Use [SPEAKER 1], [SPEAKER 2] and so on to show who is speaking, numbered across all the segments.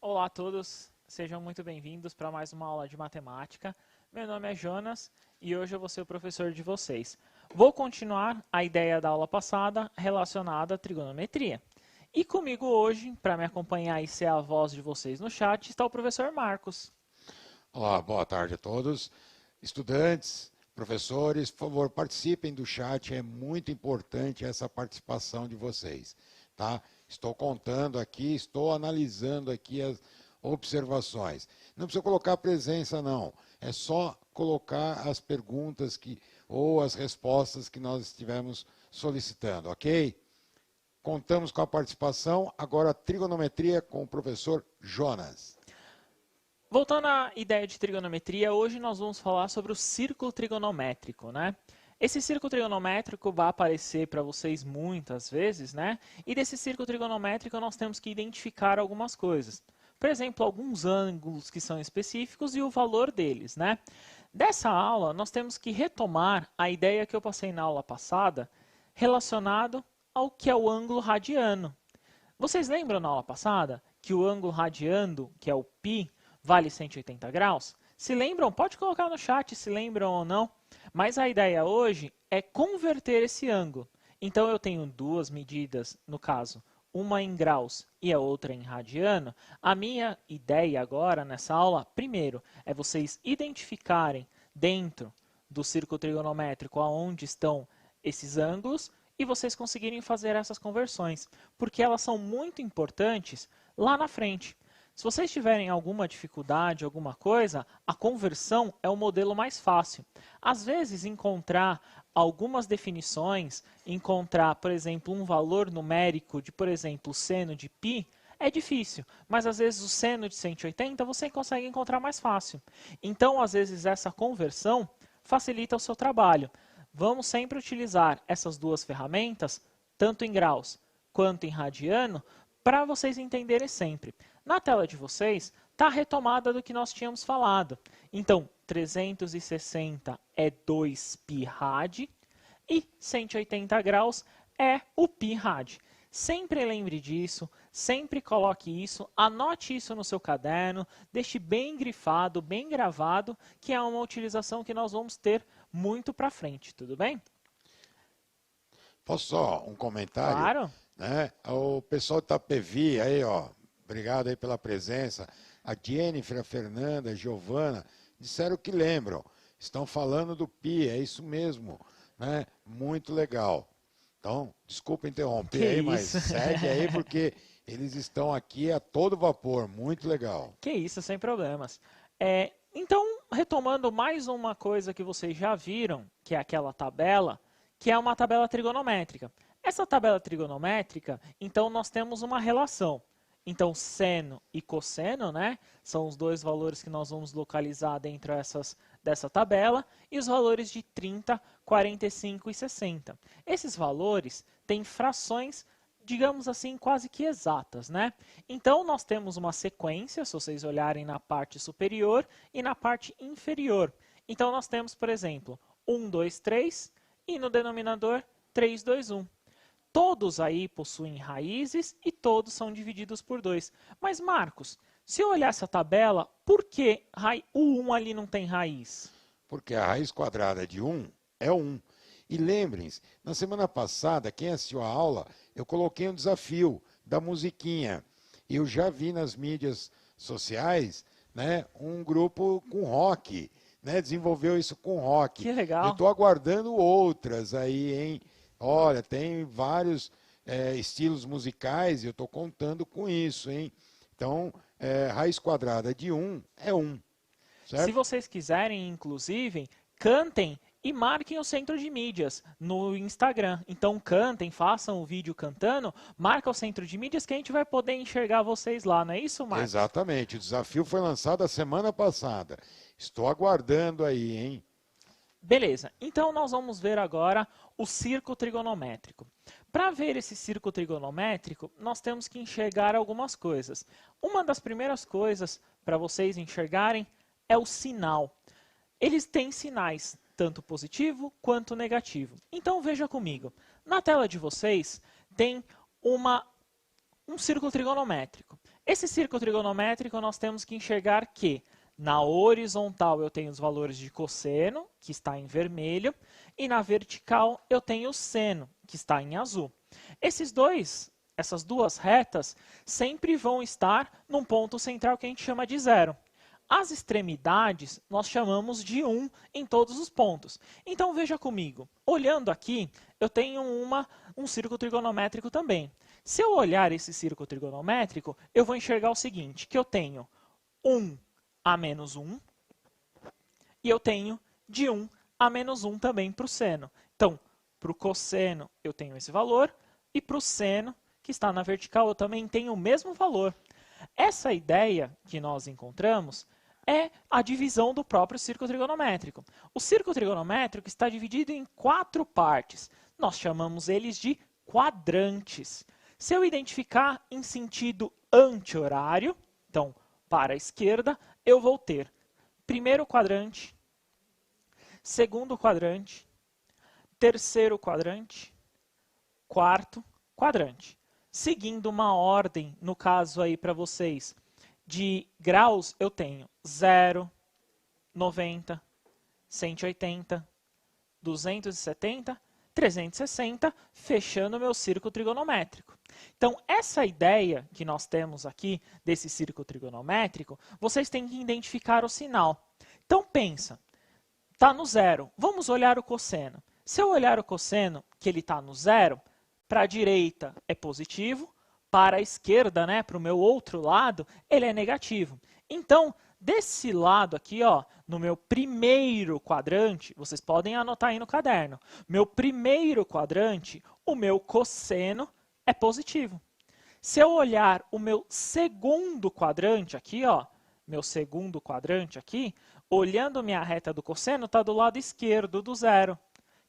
[SPEAKER 1] Olá a todos, sejam muito bem-vindos para mais uma aula de matemática. Meu nome é Jonas e hoje eu vou ser o professor de vocês. Vou continuar a ideia da aula passada relacionada à trigonometria. E comigo hoje, para me acompanhar e ser a voz de vocês no chat, está o professor Marcos.
[SPEAKER 2] Olá, boa tarde a todos. Estudantes, professores, por favor, participem do chat, é muito importante essa participação de vocês, tá? Estou contando aqui, estou analisando aqui as observações. Não precisa colocar presença, não. É só colocar as perguntas ou as respostas que nós estivemos solicitando, ok? Contamos com a participação. Agora, trigonometria com o professor Jonas.
[SPEAKER 1] Voltando à ideia de trigonometria, hoje nós vamos falar sobre o círculo trigonométrico, né? Esse círculo trigonométrico vai aparecer para vocês muitas vezes, né? E desse círculo trigonométrico nós temos que identificar algumas coisas. Por exemplo, alguns ângulos que são específicos e o valor deles, né? Dessa aula, nós temos que retomar a ideia que eu passei na aula passada relacionado ao que é o ângulo radiano. Vocês lembram na aula passada que o ângulo radiano, que é o π, vale 180 graus? Se lembram? Pode colocar no chat se lembram ou não. Mas a ideia hoje é converter esse ângulo. Então eu tenho duas medidas, no caso, uma em graus e a outra em radiano. A minha ideia agora nessa aula, primeiro, é vocês identificarem dentro do círculo trigonométrico aonde estão esses ângulos e vocês conseguirem fazer essas conversões, porque elas são muito importantes lá na frente. Se vocês tiverem alguma dificuldade, alguma coisa, a conversão é o modelo mais fácil. Às vezes, encontrar algumas definições, encontrar, por exemplo, um valor numérico de, por exemplo, seno de π, é difícil, mas às vezes o seno de 180 você consegue encontrar mais fácil. Então, às vezes, essa conversão facilita o seu trabalho. Vamos sempre utilizar essas duas ferramentas, tanto em graus quanto em radiano, para vocês entenderem sempre. Na tela de vocês está a retomada do que nós tínhamos falado. Então, 360 é 2π rad e 180 graus é o π rad. Sempre lembre disso, sempre coloque isso, anote isso no seu caderno, deixe bem grifado, bem gravado, que é uma utilização que nós vamos ter muito para frente, tudo bem?
[SPEAKER 2] Posso só um comentário?
[SPEAKER 1] Claro.
[SPEAKER 2] Né? O pessoal do Itapevi, aí, ó, obrigado aí pela presença. A Jennifer, a Fernanda, a Giovana, disseram que lembram. Estão falando do Pi, é isso mesmo. Né? Muito legal. Então, desculpa interromper aí, mas segue aí porque eles estão aqui a todo vapor. Muito legal.
[SPEAKER 1] Que isso, sem problemas. Então, retomando mais uma coisa que vocês já viram, que é aquela tabela, que é uma tabela trigonométrica. Essa tabela trigonométrica, então, nós temos uma relação. Então, seno e cosseno, né, são os dois valores que nós vamos localizar dentro dessa tabela, e os valores de 30, 45 e 60. Esses valores têm frações, digamos assim, quase que exatas, né? Então, nós temos uma sequência, se vocês olharem na parte superior e na parte inferior. Então, nós temos, por exemplo, 1, 2, 3 e no denominador 3, 2, 1. Todos aí possuem raízes e todos são divididos por 2. Mas, Marcos, se eu olhar essa tabela, por que o 1 ali não tem raiz?
[SPEAKER 2] Porque a raiz quadrada de 1 é 1. E lembrem-se, na semana passada, quem assistiu a aula, eu coloquei um desafio da musiquinha. Eu já vi nas mídias sociais, né, um grupo com rock, né, desenvolveu isso com rock.
[SPEAKER 1] Que legal.
[SPEAKER 2] Eu estou aguardando outras aí, hein? Olha, tem vários estilos musicais e eu estou contando com isso, hein? Então, raiz quadrada de 1 é 1. Certo?
[SPEAKER 1] Se vocês quiserem, inclusive, cantem e marquem o Centro de Mídias no Instagram. Então, cantem, façam o vídeo cantando, marca o Centro de Mídias que a gente vai poder enxergar vocês lá, não é isso, Marcos?
[SPEAKER 2] Exatamente. O desafio foi lançado a semana passada. Estou aguardando aí, hein?
[SPEAKER 1] Beleza, então nós vamos ver agora o círculo trigonométrico. Para ver esse círculo trigonométrico, nós temos que enxergar algumas coisas. Uma das primeiras coisas para vocês enxergarem é o sinal. Eles têm sinais, tanto positivo quanto negativo. Então veja comigo, na tela de vocês tem um círculo trigonométrico. Esse círculo trigonométrico nós temos que enxergar que na horizontal eu tenho os valores de cosseno, que está em vermelho, e na vertical eu tenho o seno, que está em azul. Essas duas retas sempre vão estar num ponto central que a gente chama de zero. As extremidades nós chamamos de 1 em todos os pontos. Então veja comigo, olhando aqui, eu tenho um círculo trigonométrico também. Se eu olhar esse círculo trigonométrico, eu vou enxergar o seguinte, que eu tenho 1 a menos 1, e eu tenho de 1 a menos 1 também para o seno. Então, para o cosseno eu tenho esse valor, e para o seno, que está na vertical, eu também tenho o mesmo valor. Essa ideia que nós encontramos é a divisão do próprio círculo trigonométrico. O círculo trigonométrico está dividido em 4 partes. Nós chamamos eles de quadrantes. Se eu identificar em sentido anti-horário, então, para a esquerda, eu vou ter primeiro quadrante, segundo quadrante, terceiro quadrante, quarto quadrante. Seguindo uma ordem, no caso aí para vocês, de graus, eu tenho 0, 90, 180, 270, 360, fechando o meu círculo trigonométrico. Então, essa ideia que nós temos aqui desse círculo trigonométrico, vocês têm que identificar o sinal. Então, pensa, está no zero. Vamos olhar o cosseno. Se eu olhar o cosseno, que ele está no zero, para a direita é positivo, para a esquerda, né, para o meu outro lado, ele é negativo. Então, desse lado aqui, ó, no meu primeiro quadrante, vocês podem anotar aí no caderno, meu primeiro quadrante, o meu cosseno é positivo. Se eu olhar o meu segundo quadrante aqui, ó, meu segundo quadrante aqui, olhando minha reta do cosseno, está do lado esquerdo do zero.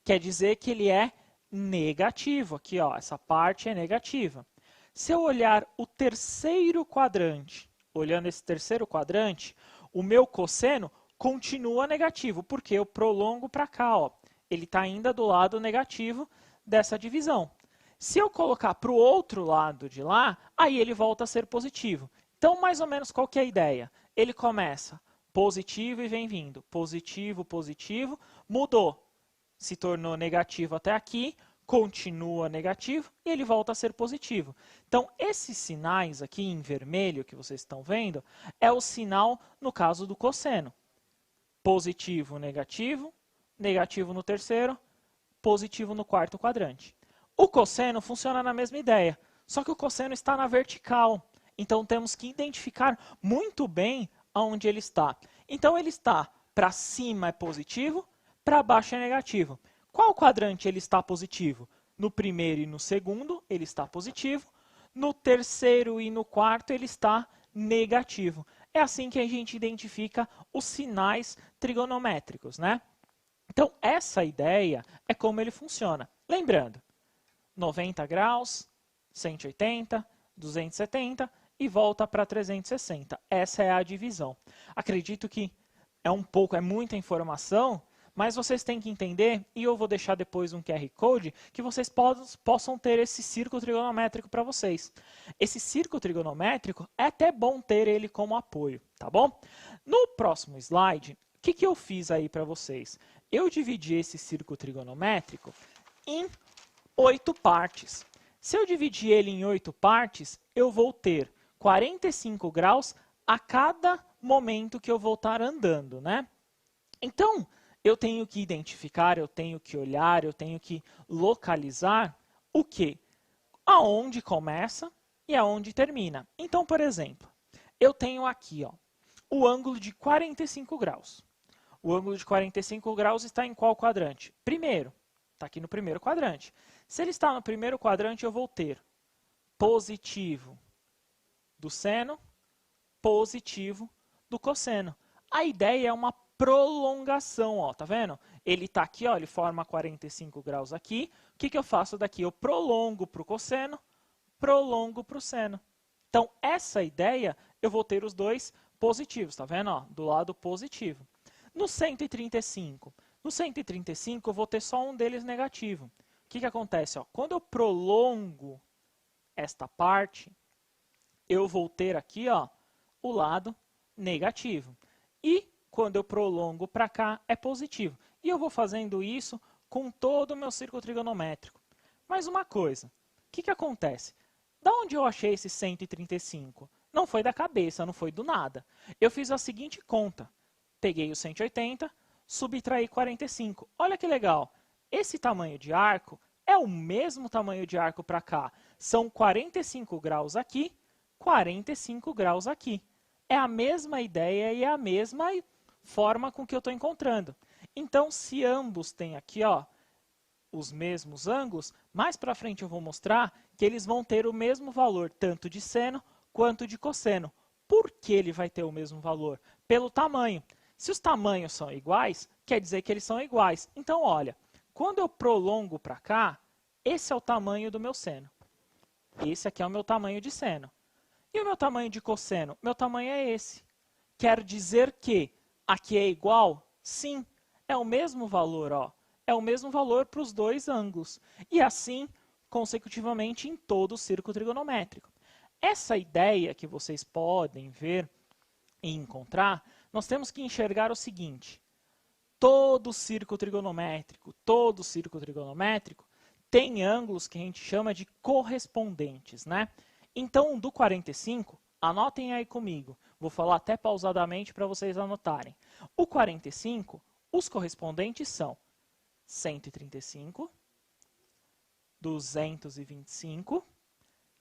[SPEAKER 1] Quer dizer que ele é negativo. Aqui, ó, essa parte é negativa. Se eu olhar o terceiro quadrante, olhando esse terceiro quadrante, o meu cosseno continua negativo, porque eu prolongo para cá, ó. Ele está ainda do lado negativo dessa divisão. Se eu colocar para o outro lado de lá, aí ele volta a ser positivo. Então, mais ou menos, qual que é a ideia? Ele começa positivo e vem vindo. Positivo, positivo, mudou. Se tornou negativo até aqui, continua negativo e ele volta a ser positivo. Então, esses sinais aqui em vermelho que vocês estão vendo, é o sinal no caso do cosseno. Positivo, negativo, negativo no terceiro, positivo no quarto quadrante. O cosseno funciona na mesma ideia, só que o cosseno está na vertical. Então, temos que identificar muito bem aonde ele está. Então, ele está para cima é positivo, para baixo é negativo. Qual quadrante ele está positivo? No primeiro e no segundo, ele está positivo. No terceiro e no quarto, ele está negativo. É assim que a gente identifica os sinais trigonométricos, né? Então, essa ideia é como ele funciona. Lembrando, 90 graus, 180, 270 e volta para 360. Essa é a divisão. Acredito que é muita informação, mas vocês têm que entender, e eu vou deixar depois um QR Code, que vocês possam ter esse círculo trigonométrico para vocês. Esse círculo trigonométrico é até bom ter ele como apoio, tá bom? No próximo slide, o que eu fiz aí para vocês? Eu dividi esse círculo trigonométrico em 8 partes. Se eu dividir ele em 8 partes, eu vou ter 45 graus a cada momento que eu vou estar andando, né? Então, eu tenho que identificar, eu tenho que olhar, eu tenho que localizar o quê? Aonde começa e aonde termina. Então, por exemplo, eu tenho aqui, ó, o ângulo de 45 graus. O ângulo de 45 graus está em qual quadrante? Primeiro. Está aqui no primeiro quadrante. Se ele está no primeiro quadrante, eu vou ter positivo do seno, positivo do cosseno. A ideia é uma prolongação, ó, tá vendo? Ele está aqui, ó, ele forma 45 graus aqui. O que eu faço daqui? Eu prolongo para o cosseno, prolongo para o seno. Então, essa ideia, eu vou ter os dois positivos, tá vendo? Ó, do lado positivo. No 135, eu vou ter só um deles negativo. O que acontece? Ó? Quando eu prolongo esta parte, eu vou ter aqui, ó, o lado negativo. E quando eu prolongo para cá, é positivo. E eu vou fazendo isso com todo o meu círculo trigonométrico. Mas uma coisa, o que acontece? Da onde eu achei esse 135? Não foi da cabeça, não foi do nada. Eu fiz a seguinte conta. Peguei o 180, subtraí 45. Olha que legal. Esse tamanho de arco é o mesmo tamanho de arco para cá. São 45 graus aqui, 45 graus aqui. É a mesma ideia e é a mesma forma com que eu estou encontrando. Então, se ambos têm aqui, ó, os mesmos ângulos, mais para frente eu vou mostrar que eles vão ter o mesmo valor, tanto de seno quanto de cosseno. Por que ele vai ter o mesmo valor? Pelo tamanho. Se os tamanhos são iguais, quer dizer que eles são iguais. Então, olha, quando eu prolongo para cá, esse é o tamanho do meu seno. Esse aqui é o meu tamanho de seno. E o meu tamanho de cosseno? Meu tamanho é esse. Quer dizer que aqui é igual? Sim, é o mesmo valor, ó. É o mesmo valor para os dois ângulos. E assim, consecutivamente, em todo o círculo trigonométrico. Essa ideia que vocês podem ver e encontrar, nós temos que enxergar o seguinte. Todo círculo trigonométrico tem ângulos que a gente chama de correspondentes, né? Então, do 45, anotem aí comigo. Vou falar até pausadamente para vocês anotarem. O 45, os correspondentes são 135, 225,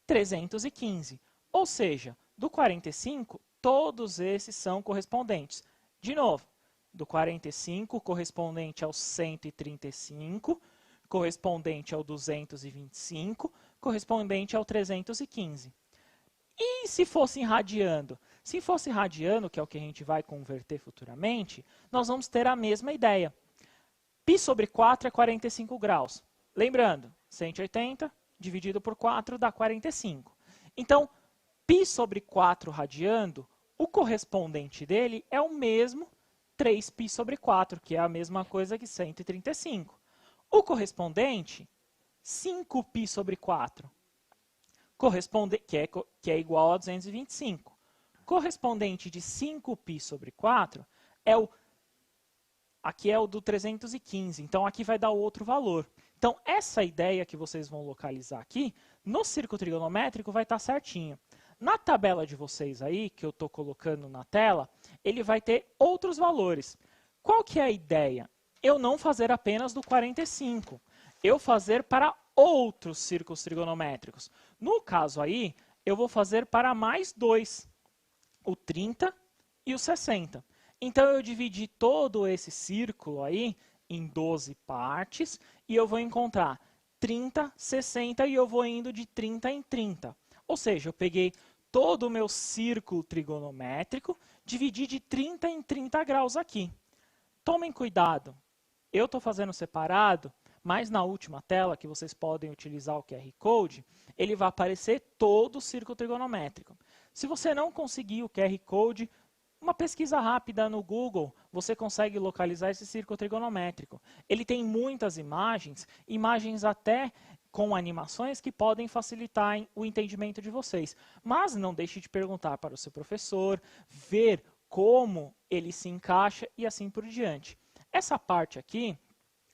[SPEAKER 1] 315. Ou seja, do 45, todos esses são correspondentes. De novo, do 45, correspondente ao 135, correspondente ao 225, correspondente ao 315. E se fosse radiando? Se fosse radiando, que é o que a gente vai converter futuramente, nós vamos ter a mesma ideia. Π sobre 4 é 45 graus. Lembrando, 180 dividido por 4 dá 45. Então, π sobre 4 radiando, o correspondente dele é o mesmo 3π sobre 4, que é a mesma coisa que 135. O correspondente, 5π sobre 4, que é igual a 225. Correspondente de 5π sobre 4 é aqui é o do 315, então aqui vai dar outro valor. Então, essa ideia que vocês vão localizar aqui, no círculo trigonométrico vai estar certinho. Na tabela de vocês aí, que eu estou colocando na tela, ele vai ter outros valores. Qual que é a ideia? Eu não fazer apenas do 45, eu fazer para outros círculos trigonométricos. No caso aí, eu vou fazer para mais dois, o 30 e o 60. Então, eu dividi todo esse círculo aí em 12 partes e eu vou encontrar 30, 60 e eu vou indo de 30 em 30. Ou seja, eu peguei todo o meu círculo trigonométrico, dividi de 30 em 30 graus aqui. Tomem cuidado, eu estou fazendo separado, mas na última tela, que vocês podem utilizar o QR Code, ele vai aparecer todo o círculo trigonométrico. Se você não conseguir o QR Code, uma pesquisa rápida no Google, você consegue localizar esse círculo trigonométrico. Ele tem muitas imagens, imagens até com animações que podem facilitar o entendimento de vocês. Mas não deixe de perguntar para o seu professor, ver como ele se encaixa e assim por diante. Essa parte aqui,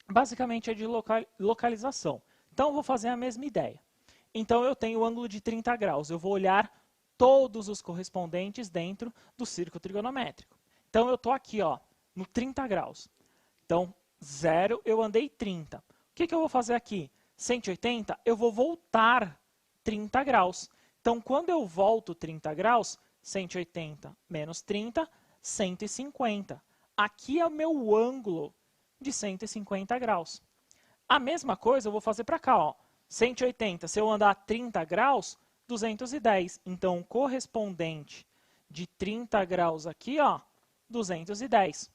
[SPEAKER 1] basicamente, é de localização. Então, eu vou fazer a mesma ideia. Então, eu tenho o ângulo de 30 graus. Eu vou olhar todos os correspondentes dentro do círculo trigonométrico. Então, eu estou aqui, ó, no 30 graus. Então, 0, eu andei 30. O que eu vou fazer aqui? 180, eu vou voltar 30 graus. Então, quando eu volto 30 graus, 180 menos 30, 150. Aqui é o meu ângulo de 150 graus. A mesma coisa eu vou fazer para cá, ó. 180, se eu andar 30 graus, 210. Então, o correspondente de 30 graus aqui, ó, 210.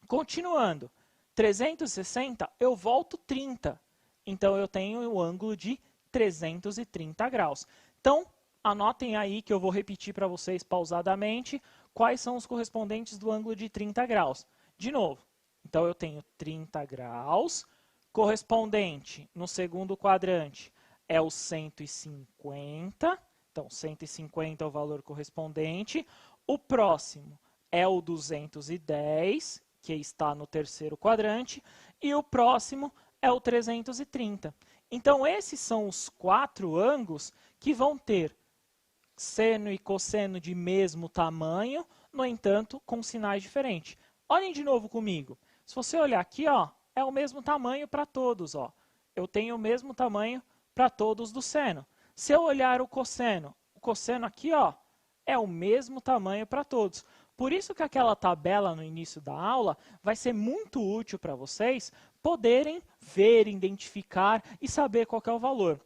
[SPEAKER 1] Continuando, 360, eu volto 30. Então, eu tenho o ângulo de 330 graus. Então, anotem aí que eu vou repetir para vocês pausadamente quais são os correspondentes do ângulo de 30 graus. De novo, então eu tenho 30 graus, correspondente no segundo quadrante é o 150 Então, 150 é o valor correspondente. O próximo é o 210, que está no terceiro quadrante, e o próximo é o 330. Então, esses são os 4 ângulos que vão ter seno e cosseno de mesmo tamanho, no entanto, com sinais diferentes. Olhem de novo comigo. Se você olhar aqui, ó, é o mesmo tamanho para todos. Ó. Eu tenho o mesmo tamanho para todos do seno. Se eu olhar o cosseno aqui, ó, é o mesmo tamanho para todos. Por isso que aquela tabela no início da aula vai ser muito útil para vocês poderem ver, identificar e saber qual que é o valor.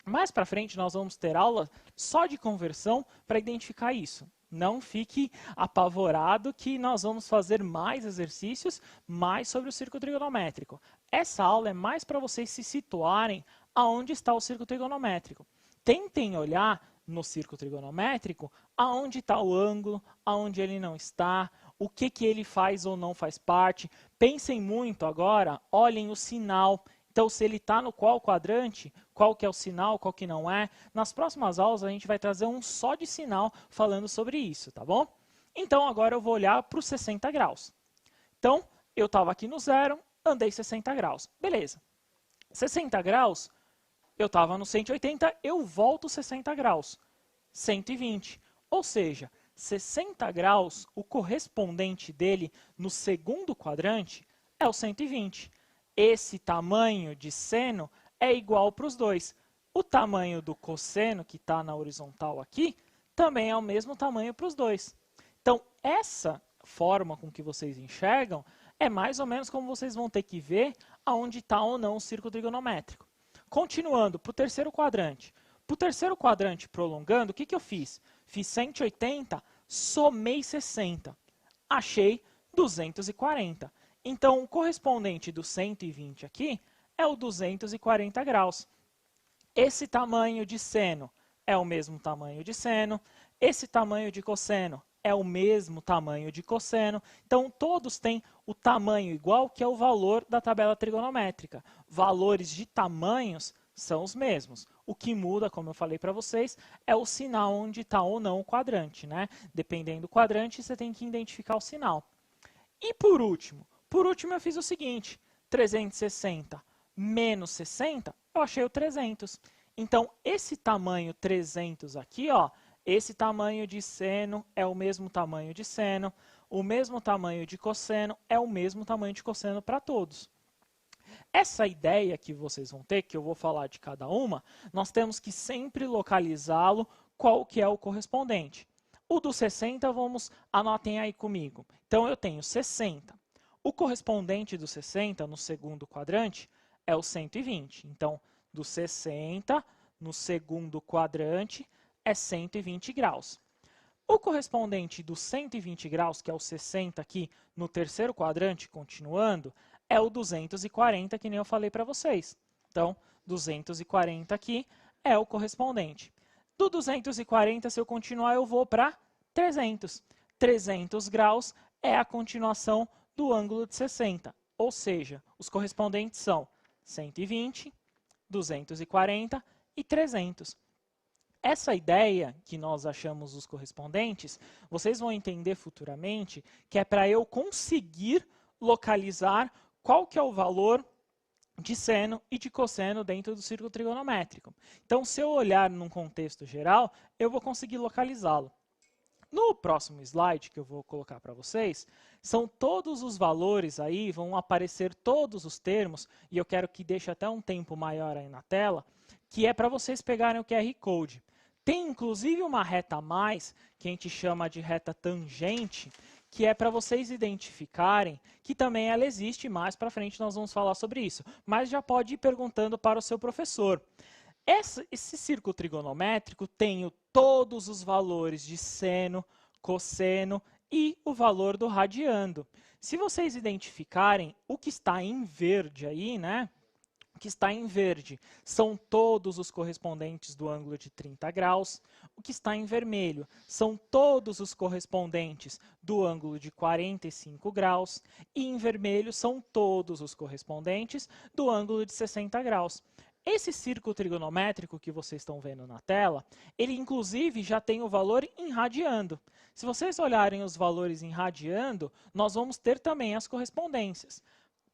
[SPEAKER 1] Mais para frente nós vamos ter aula só de conversão para identificar isso. Não fique apavorado que nós vamos fazer mais exercícios, mais sobre o círculo trigonométrico. Essa aula é mais para vocês se situarem aonde está o círculo trigonométrico. Tentem olhar no círculo trigonométrico aonde está o ângulo, aonde ele não está, o que ele faz ou não faz parte. Pensem muito agora, olhem o sinal. Então, se ele está no qual quadrante, qual que é o sinal, qual que não é. Nas próximas aulas, a gente vai trazer um só de sinal falando sobre isso, tá bom? Então, agora eu vou olhar para os 60 graus. Então, eu estava aqui no zero, andei 60 graus. Beleza. 60 graus, eu estava no 180, eu volto 60 graus. 120. Ou seja, 60 graus, o correspondente dele no segundo quadrante é o 120. Esse tamanho de seno é igual para os dois. O tamanho do cosseno, que está na horizontal aqui, também é o mesmo tamanho para os dois. Então, essa forma com que vocês enxergam é mais ou menos como vocês vão ter que ver aonde está ou não o círculo trigonométrico. Continuando, para o terceiro quadrante. Para o terceiro quadrante prolongando, o que eu fiz? Fiz 180, somei 60. Achei 240. Então, o correspondente do 120 aqui é o 240 graus. Esse tamanho de seno é o mesmo tamanho de seno. Esse tamanho de cosseno é o mesmo tamanho de cosseno. Então, todos têm o tamanho igual, que é o valor da tabela trigonométrica. Valores de tamanhos são os mesmos. O que muda, como eu falei para vocês, é o sinal onde está ou não o quadrante, né? Dependendo do quadrante, você tem que identificar o sinal. E por último eu fiz o seguinte, 360 menos 60, eu achei o 300. Então, esse tamanho 300 aqui, ó, esse tamanho de seno é o mesmo tamanho de seno, o mesmo tamanho de cosseno é o mesmo tamanho de cosseno para todos. Essa ideia que vocês vão ter, que eu vou falar de cada uma, nós temos que sempre localizá-lo qual que é o correspondente. O do 60, anotem aí comigo. Então, eu tenho 60. O correspondente do 60 no segundo quadrante é o 120. Então, do 60 no segundo quadrante é 120 graus. O correspondente do 120 graus, que é o 60 aqui no terceiro quadrante, continuando, é o 240, que nem eu falei para vocês. Então, 240 aqui é o correspondente. Do 240, se eu continuar, eu vou para 300. 300 graus é a continuação do ângulo de 60. Ou seja, os correspondentes são 120, 240 e 300. Essa ideia que nós achamos os correspondentes, vocês vão entender futuramente que é para eu conseguir localizar qual que é o valor de seno e de cosseno dentro do círculo trigonométrico. Então, se eu olhar num contexto geral, eu vou conseguir localizá-lo. No próximo slide que eu vou colocar para vocês, são todos os valores aí, vão aparecer todos os termos, e eu quero que deixe até um tempo maior aí na tela, que é para vocês pegarem o QR Code. Tem inclusive uma reta a mais, que a gente chama de reta tangente, que é para vocês identificarem que também ela existe, mais para frente nós vamos falar sobre isso. Mas já pode ir perguntando para o seu professor. Esse círculo trigonométrico tem todos os valores de seno, cosseno e o valor do radiando. Se vocês identificarem o que está em verde aí, né? O que está em verde são todos os correspondentes do ângulo de 30 graus. O que está em vermelho são todos os correspondentes do ângulo de 45 graus. E em vermelho são todos os correspondentes do ângulo de 60 graus. Esse círculo trigonométrico que vocês estão vendo na tela, ele inclusive já tem o valor em radiando. Se vocês olharem os valores em radiando, nós vamos ter também as correspondências.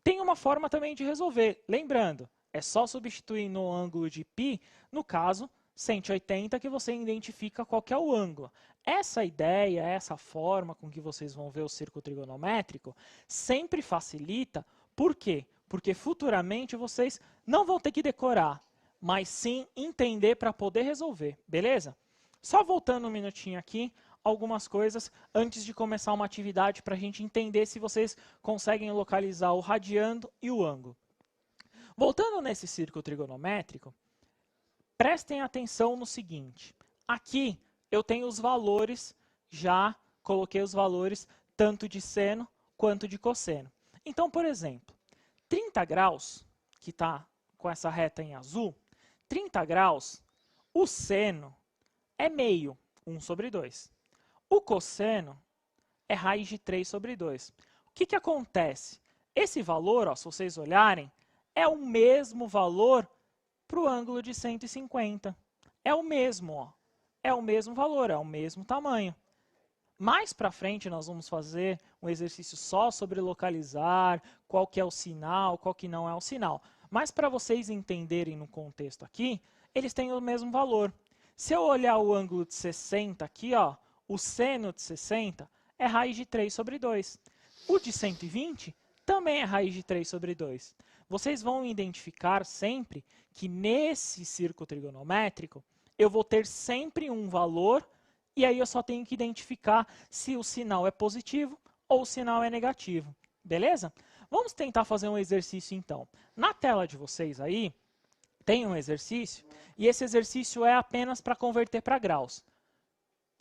[SPEAKER 1] Tem uma forma também de resolver. Lembrando, é só substituir no ângulo de π, no caso, 180, que você identifica qual que é o ângulo. Essa ideia, essa forma com que vocês vão ver o círculo trigonométrico, sempre facilita. Por quê? Porque futuramente vocês não vão ter que decorar, mas sim entender para poder resolver, beleza? Só voltando um minutinho aqui, algumas coisas antes de começar uma atividade para a gente entender se vocês conseguem localizar o radiando e o ângulo. Voltando nesse círculo trigonométrico, prestem atenção no seguinte. Aqui eu tenho os valores, já coloquei os valores tanto de seno quanto de cosseno. Então, por exemplo, 30 graus, que está com essa reta em azul, 30 graus, o seno é meio, 1 sobre 2. O cosseno é raiz de 3 sobre 2. O que acontece? Esse valor, ó, se vocês olharem, é o mesmo valor para o ângulo de 150. É o mesmo, ó. É o mesmo valor, é o mesmo tamanho. Mais para frente nós vamos fazer um exercício só sobre localizar, qual que é o sinal, qual que não é o sinal. Mas para vocês entenderem no contexto aqui, eles têm o mesmo valor. Se eu olhar o ângulo de 60 aqui, ó, o seno de 60 é raiz de 3 sobre 2. O de 120 também é raiz de 3 sobre 2. Vocês vão identificar sempre que nesse círculo trigonométrico eu vou ter sempre um valor e aí eu só tenho que identificar se o sinal é positivo ou o sinal é negativo. Beleza? Vamos tentar fazer um exercício então. Na tela de vocês aí, tem um exercício e esse exercício é apenas para converter para graus.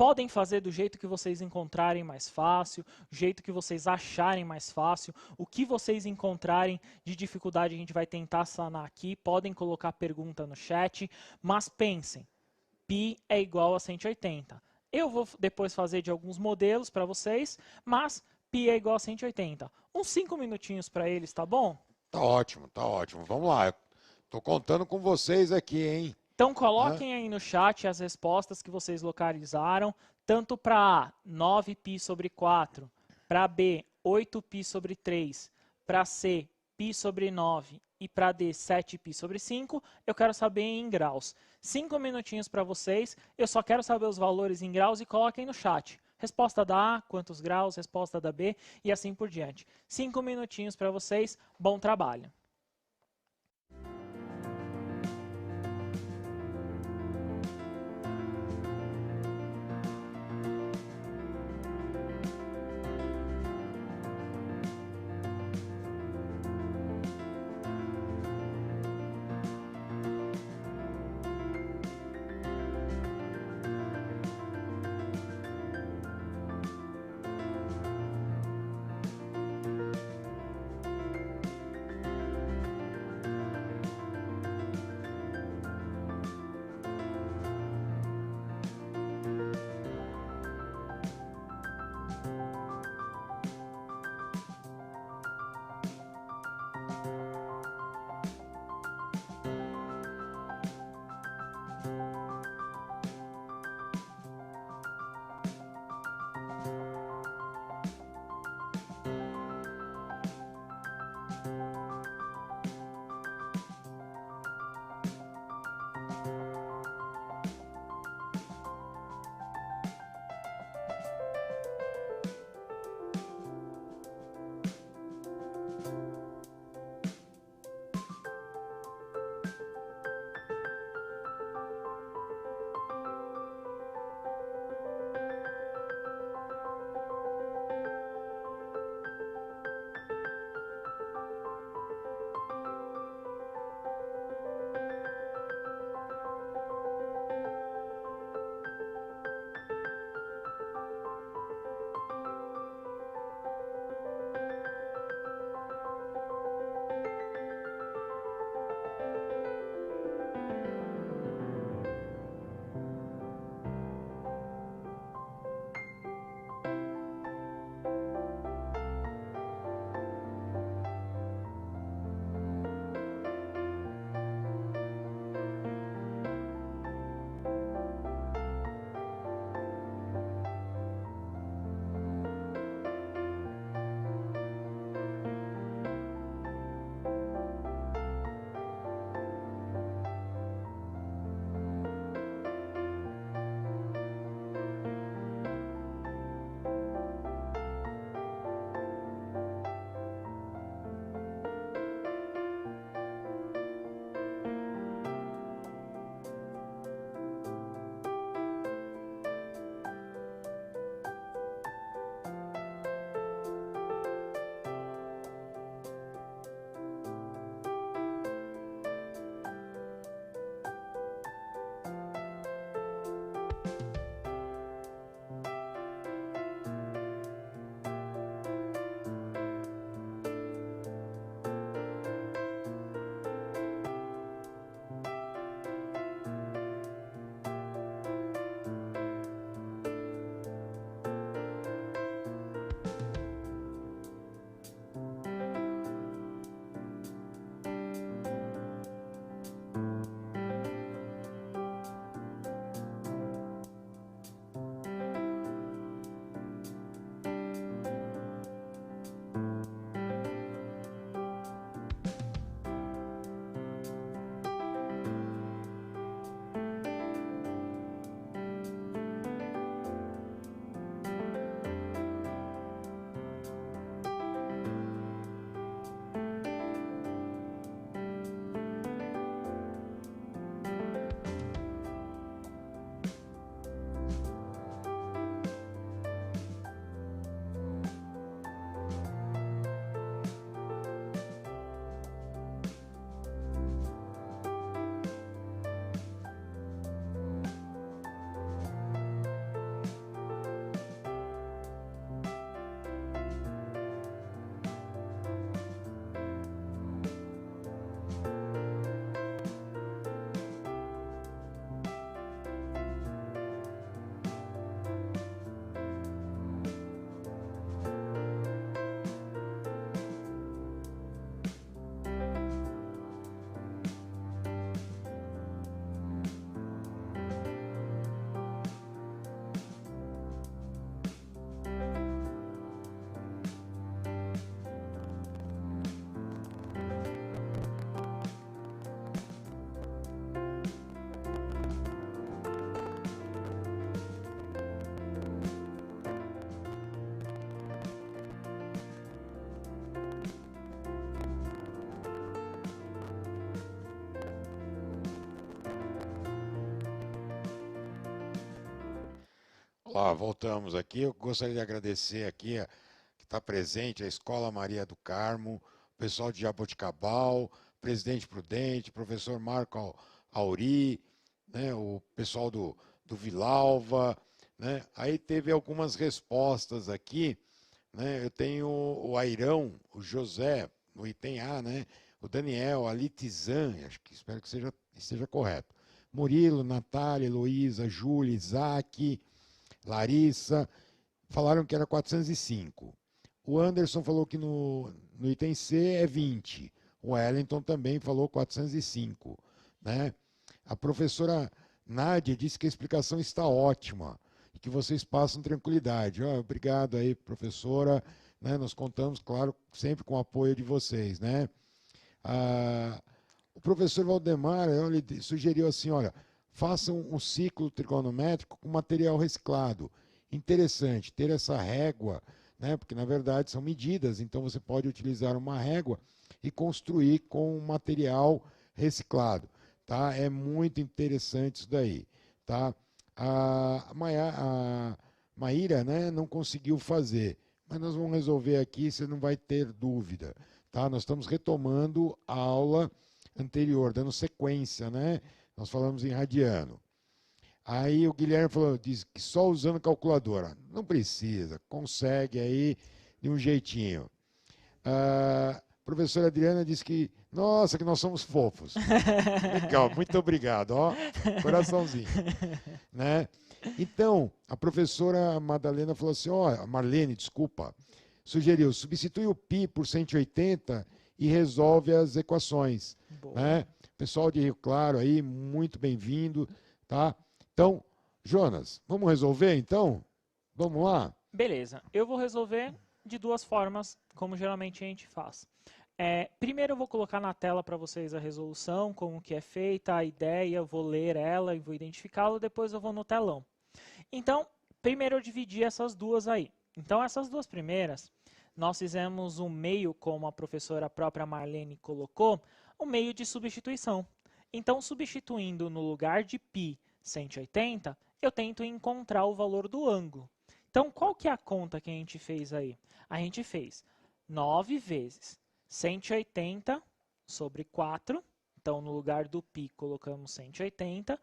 [SPEAKER 1] Podem fazer do jeito que vocês encontrarem mais fácil, do jeito que vocês acharem mais fácil. O que vocês encontrarem de dificuldade a gente vai tentar sanar aqui. Podem colocar pergunta no chat, mas pensem, π é igual a 180. Eu vou depois fazer de alguns modelos para vocês, mas π é igual a 180. Uns 5 minutinhos para eles, tá bom?
[SPEAKER 2] Tá ótimo, tá ótimo. Vamos lá. Estou contando com vocês aqui, hein?
[SPEAKER 1] Então coloquem aí no chat as respostas que vocês localizaram, tanto para A, 9π sobre 4, para B, 8π sobre 3, para C, π sobre 9 e para D, 7π sobre 5, eu quero saber em graus. 5 minutinhos para vocês, eu só quero saber os valores em graus e coloquem no chat. Resposta da A, quantos graus, resposta da B e assim por diante. 5 minutinhos para vocês, bom trabalho.
[SPEAKER 2] Olá, voltamos aqui. Eu gostaria de agradecer aqui que está presente a Escola Maria do Carmo, o pessoal de Jaboticabal, Presidente Prudente, professor Marco Auri, né, o pessoal do Vilalva, né? Aí teve algumas respostas aqui, né? Eu tenho o Airão, o José, no item A, né? O Daniel, a Litizan, espero que esteja correto. Murilo, Natália, Heloísa, Júlia, Isaac, Larissa, falaram que era 405. O Anderson falou que no item C é 20. O Wellington também falou 405. Né? A professora Nádia disse que a explicação está ótima e que vocês passam tranquilidade. Obrigado aí, professora. Né? Nós contamos, claro, sempre com o apoio de vocês. Né? O professor Valdemar ele sugeriu assim, olha, façam um ciclo trigonométrico com material reciclado. Interessante ter essa régua, né? Porque na verdade são medidas, então você pode utilizar uma régua e construir com um material reciclado. Tá? É muito interessante isso daí. Tá? A Maíra, né, não conseguiu fazer, mas nós vamos resolver aqui, você não vai ter dúvida. Tá? Nós estamos retomando a aula anterior, dando sequência, né? Nós falamos em radiano. Aí o Guilherme falou, diz que só usando calculadora. Não precisa, consegue aí de um jeitinho. A professora Adriana disse que, nossa, que nós somos fofos. Legal, muito obrigado, ó, coraçãozinho. Né? Então, a professora Madalena falou assim, ó, Marlene, desculpa, sugeriu, substitui o π por 180 e resolve as equações. Né? Pessoal de Rio Claro aí, muito bem-vindo, tá? Então, Jonas, vamos resolver então? Vamos lá?
[SPEAKER 1] Beleza, eu vou resolver de duas formas, como geralmente a gente faz. Primeiro eu vou colocar na tela para vocês a resolução, como que é feita, a ideia, eu vou ler ela e vou identificá-la, depois eu vou no telão. Então, primeiro eu dividi essas duas aí. Então, essas duas primeiras, nós fizemos um meio, como a professora própria Marlene colocou, um meio de substituição. Então, substituindo no lugar de π 180, eu tento encontrar o valor do ângulo. Então, qual que é a conta que a gente fez aí? A gente fez 9 vezes 180 sobre 4. Então, no lugar do π, colocamos 180.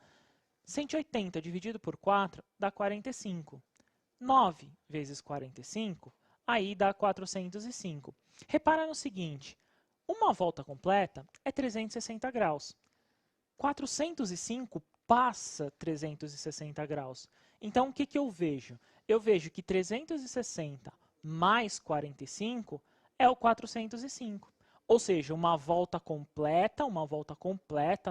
[SPEAKER 1] 180 dividido por 4 dá 45. 9 vezes 45, aí dá 405. Repara no seguinte, uma volta completa é 360 graus. 405 passa 360 graus. Então, o que, que eu vejo? Eu vejo que 360 mais 45 é o 405. Ou seja, uma volta completa,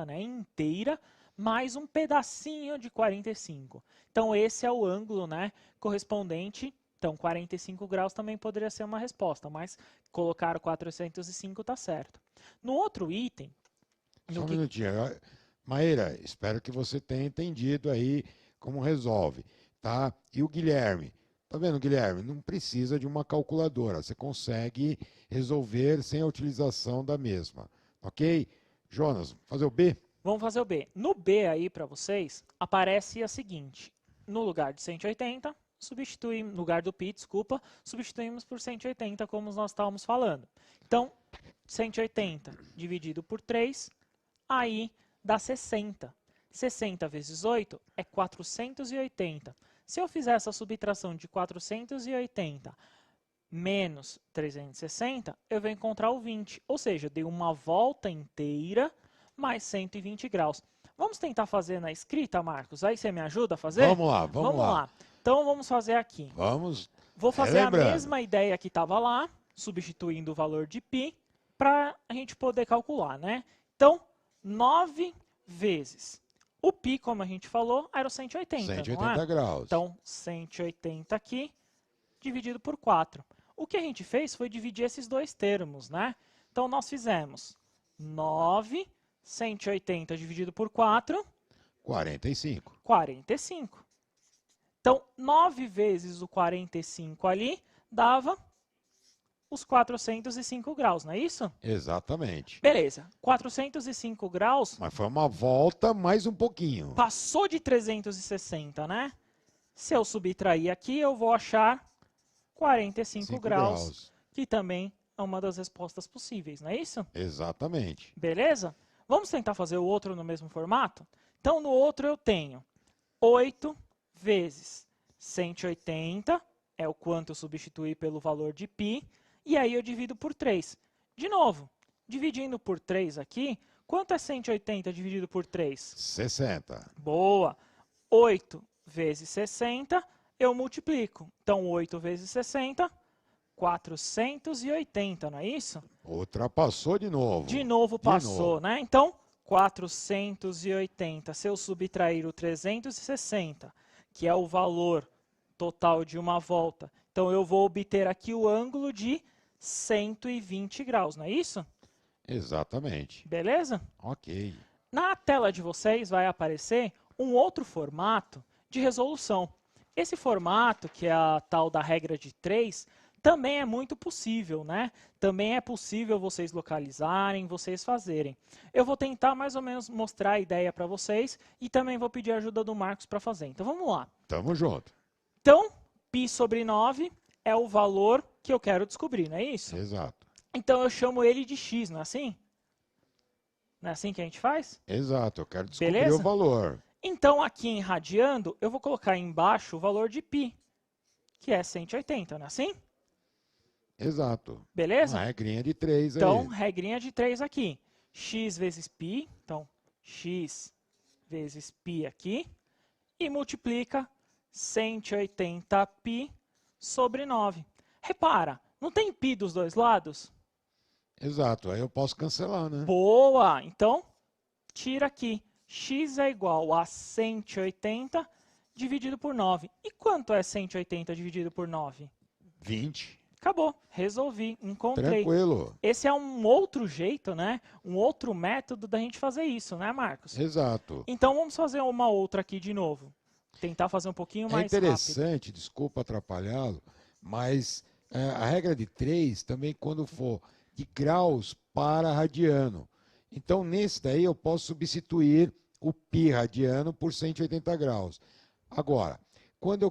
[SPEAKER 1] né, inteira, mais um pedacinho de 45. Então, esse é o ângulo, né, correspondente. Então, 45 graus também poderia ser uma resposta, mas colocar o 405 está certo. No outro item...
[SPEAKER 2] Só um minutinho. Maíra, espero que você tenha entendido aí como resolve. Tá? E o Guilherme? Tá vendo, Guilherme? Não precisa de uma calculadora. Você consegue resolver sem a utilização da mesma. Ok? Jonas, fazer o B?
[SPEAKER 1] Vamos fazer o B. No B aí para vocês, aparece a seguinte. No lugar de 180, substituímos, no lugar do π, desculpa, substituímos por 180, como nós estávamos falando. Então, 180 dividido por 3, aí dá 60. 60 vezes 8 é 480. Se eu fizer essa subtração de 480 menos 360, eu vou encontrar o 20. Ou seja, dei uma volta inteira mais 120 graus. Vamos tentar fazer na escrita, Marcos? Aí você me ajuda a fazer?
[SPEAKER 2] Vamos lá, vamos lá.
[SPEAKER 1] Então, vamos fazer aqui.
[SPEAKER 2] Vamos.
[SPEAKER 1] Vou fazer a mesma ideia que estava lá, substituindo o valor de π, para a gente poder calcular, né? Então, 9 vezes. O π, como a gente falou, era o 180,
[SPEAKER 2] 180
[SPEAKER 1] não é?
[SPEAKER 2] graus.
[SPEAKER 1] Então, 180 aqui, dividido por 4. O que a gente fez foi dividir esses dois termos, né? Então, nós fizemos 9, 180 dividido por 4...
[SPEAKER 2] 45.
[SPEAKER 1] 45. Então, 9 vezes o 45 ali, dava os 405 graus, não é isso?
[SPEAKER 2] Exatamente.
[SPEAKER 1] Beleza. 405 graus...
[SPEAKER 2] Mas foi uma volta mais um pouquinho.
[SPEAKER 1] Passou de 360, né? Se eu subtrair aqui, eu vou achar 45
[SPEAKER 2] 5
[SPEAKER 1] graus, que também é uma das respostas possíveis, não é isso?
[SPEAKER 2] Exatamente.
[SPEAKER 1] Beleza? Vamos tentar fazer o outro no mesmo formato? Então, no outro eu tenho 8 vezes 180, é o quanto eu substituí pelo valor de π, e aí eu divido por 3. De novo, dividindo por 3 aqui, quanto é 180 dividido por 3?
[SPEAKER 2] 60.
[SPEAKER 1] Boa! 8 vezes 60, eu multiplico. Então, 8 vezes 60, 480, não é isso?
[SPEAKER 2] Ultrapassou de novo.
[SPEAKER 1] De novo passou, né? Então, 480, se eu subtrair o 360, que é o valor total de uma volta, então eu vou obter aqui o ângulo de 120 graus, não é isso?
[SPEAKER 2] Exatamente.
[SPEAKER 1] Beleza?
[SPEAKER 2] Ok.
[SPEAKER 1] Na tela de vocês vai aparecer um outro formato de resolução. Esse formato, que é a tal da regra de 3, também é muito possível, né? Também é possível vocês localizarem, vocês fazerem. Eu vou tentar mais ou menos mostrar a ideia para vocês e também vou pedir a ajuda do Marcos para fazer. Então vamos lá.
[SPEAKER 2] Tamo junto.
[SPEAKER 1] Então, π sobre 9 é o valor que eu quero descobrir, não é isso?
[SPEAKER 2] Exato.
[SPEAKER 1] Então eu chamo ele de x, não é assim? Não é assim que a gente faz?
[SPEAKER 2] Exato. Eu quero descobrir
[SPEAKER 1] Beleza?
[SPEAKER 2] o valor.
[SPEAKER 1] Então, aqui em radiando, eu vou colocar embaixo o valor de π, que é 180, não é assim?
[SPEAKER 2] Exato.
[SPEAKER 1] Beleza?
[SPEAKER 2] Uma regrinha de 3 aí.
[SPEAKER 1] Então, regrinha de 3 aqui. X vezes π, então, x vezes π aqui, e multiplica 180π sobre 9. Repara, não tem π dos dois lados?
[SPEAKER 2] Exato. Aí eu posso cancelar, né?
[SPEAKER 1] Boa! Então, tira aqui. X é igual a 180 dividido por 9. E quanto é 180 dividido por 9?
[SPEAKER 2] 20.
[SPEAKER 1] Acabou. Resolvi. Encontrei.
[SPEAKER 2] Tranquilo.
[SPEAKER 1] Esse é um outro jeito, né? Um outro método da gente fazer isso, né, Marcos?
[SPEAKER 2] Exato.
[SPEAKER 1] Então, vamos fazer uma outra aqui de novo. Tentar fazer um pouquinho mais
[SPEAKER 2] É
[SPEAKER 1] rápido.
[SPEAKER 2] interessante, desculpa atrapalhá-lo, mas a regra de 3 também quando for de graus para radiano. Então, nesse daí eu posso substituir o π radiano por 180 graus. Agora, quando eu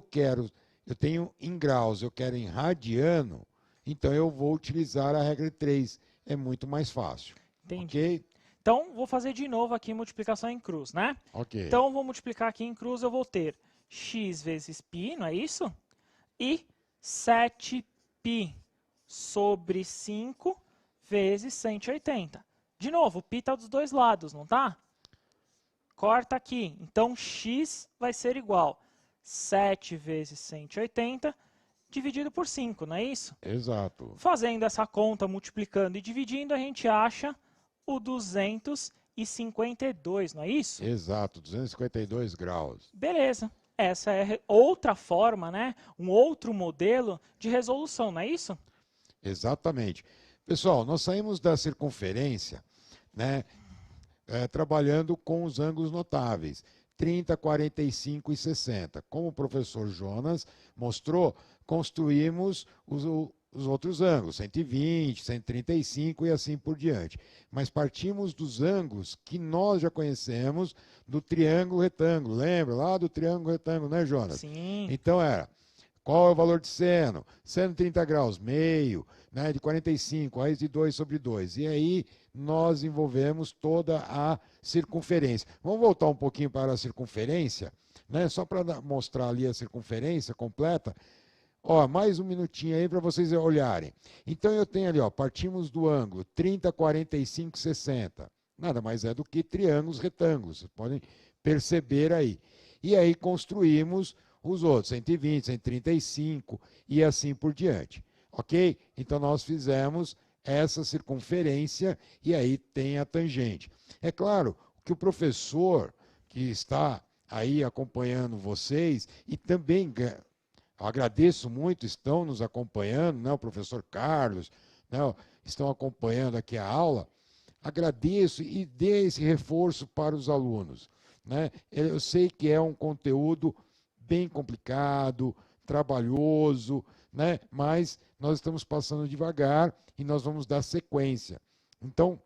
[SPEAKER 2] tenho em graus, eu quero em radiano, então eu vou utilizar a regra de 3. É muito mais fácil.
[SPEAKER 1] Entendi.
[SPEAKER 2] Ok?
[SPEAKER 1] Então, vou fazer de novo aqui multiplicação em cruz, né?
[SPEAKER 2] Ok.
[SPEAKER 1] Então, vou multiplicar aqui em cruz, eu vou ter x vezes π, não é isso? E 7π sobre 5 vezes 180. De novo, o π está dos dois lados, não tá? Corta aqui. Então, x vai ser igual a 7 vezes 180 dividido por 5, não é isso?
[SPEAKER 2] Exato.
[SPEAKER 1] Fazendo essa conta, multiplicando e dividindo, a gente acha o 252, não é isso?
[SPEAKER 2] Exato, 252 graus.
[SPEAKER 1] Beleza. Essa é outra forma, né? Um outro modelo de resolução, não é isso?
[SPEAKER 2] Exatamente. Pessoal, nós saímos da circunferência, né, trabalhando com os ângulos notáveis, 30, 45 e 60. Como o professor Jonas mostrou, construímos os outros ângulos, 120, 135 e assim por diante. Mas partimos dos ângulos que nós já conhecemos do triângulo retângulo. Lembra lá do triângulo retângulo, né, Jonas?
[SPEAKER 1] Sim.
[SPEAKER 2] Então era, qual é o valor de seno? Seno 30 graus, meio, né, de 45, raiz de 2 sobre 2. E aí nós envolvemos toda a circunferência. Vamos voltar um pouquinho para a circunferência, né, só para mostrar ali a circunferência completa. Ó, mais um minutinho aí para vocês olharem. Então eu tenho ali, ó, partimos do ângulo 30, 45, 60. Nada mais é do que triângulos retângulos, vocês podem perceber aí. E aí construímos os outros, 120, 135 e assim por diante. Ok? Então nós fizemos essa circunferência e aí tem a tangente. É claro que o professor que está aí acompanhando vocês e também agradeço muito, estão nos acompanhando, né, o professor Carlos, né, estão acompanhando aqui a aula. Agradeço e dê esse reforço para os alunos, né? Eu sei que é um conteúdo bem complicado, trabalhoso, né? Mas nós estamos passando devagar e nós vamos dar sequência. Então,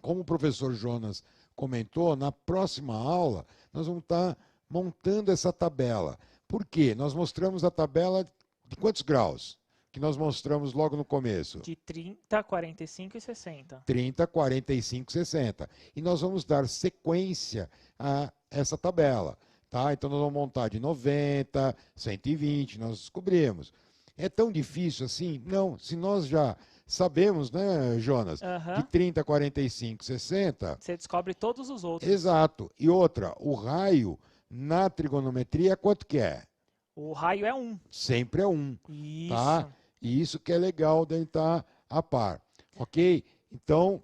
[SPEAKER 2] como o professor Jonas comentou, na próxima aula nós vamos estar montando essa tabela. Por quê? Nós mostramos a tabela de quantos graus? Que nós mostramos logo no começo.
[SPEAKER 1] De 30, 45 e 60.
[SPEAKER 2] 30, 45, 60. E nós vamos dar sequência a essa tabela. Tá? Então nós vamos montar de 90, 120, nós descobrimos. É tão difícil assim? Não, se nós já sabemos, né, Jonas, de 30, 45, 60...
[SPEAKER 1] Você descobre todos os outros.
[SPEAKER 2] Exato. E outra, o raio na trigonometria, quanto que é?
[SPEAKER 1] O raio é 1.
[SPEAKER 2] Sempre é 1.
[SPEAKER 1] Isso.
[SPEAKER 2] Tá? E isso que é legal de estar a par. Ok? Então,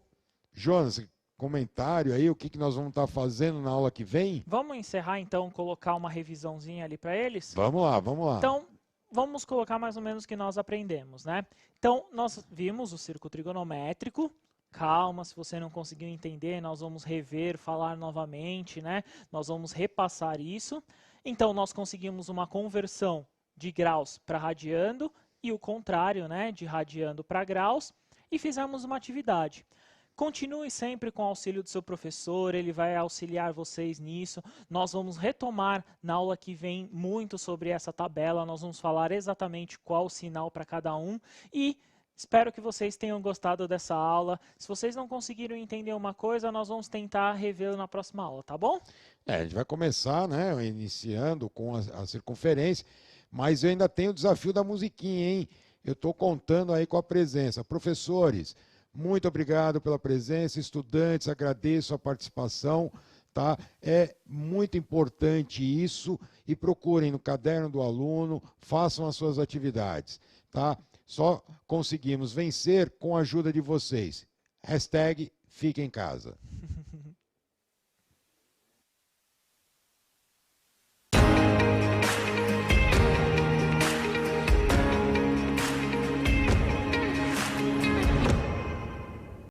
[SPEAKER 2] Jonas, comentário aí, o que nós vamos estar fazendo na aula que vem?
[SPEAKER 1] Vamos encerrar então, colocar uma revisãozinha ali para eles?
[SPEAKER 2] Vamos lá, vamos lá.
[SPEAKER 1] Então, vamos colocar mais ou menos o que nós aprendemos, né? Então, nós vimos o círculo trigonométrico. Calma, se você não conseguiu entender, nós vamos rever, falar novamente, né? Nós vamos repassar isso. Então, nós conseguimos uma conversão de graus para radiando e o contrário, né? De radiando para graus. E fizemos uma atividade. Continue sempre com o auxílio do seu professor, ele vai auxiliar vocês nisso. Nós vamos retomar na aula que vem muito sobre essa tabela, nós vamos falar exatamente qual o sinal para cada um e espero que vocês tenham gostado dessa aula. Se vocês não conseguiram entender uma coisa, nós vamos tentar revê-lo na próxima aula, tá bom?
[SPEAKER 2] A gente vai começar, né, iniciando com a circunferência, mas eu ainda tenho o desafio da musiquinha, hein? Eu estou contando aí com a presença. Professores, muito obrigado pela presença, estudantes, agradeço a participação, tá? É muito importante isso e procurem no caderno do aluno, façam as suas atividades, tá? Só conseguimos vencer com a ajuda de vocês. Hashtag fique em casa.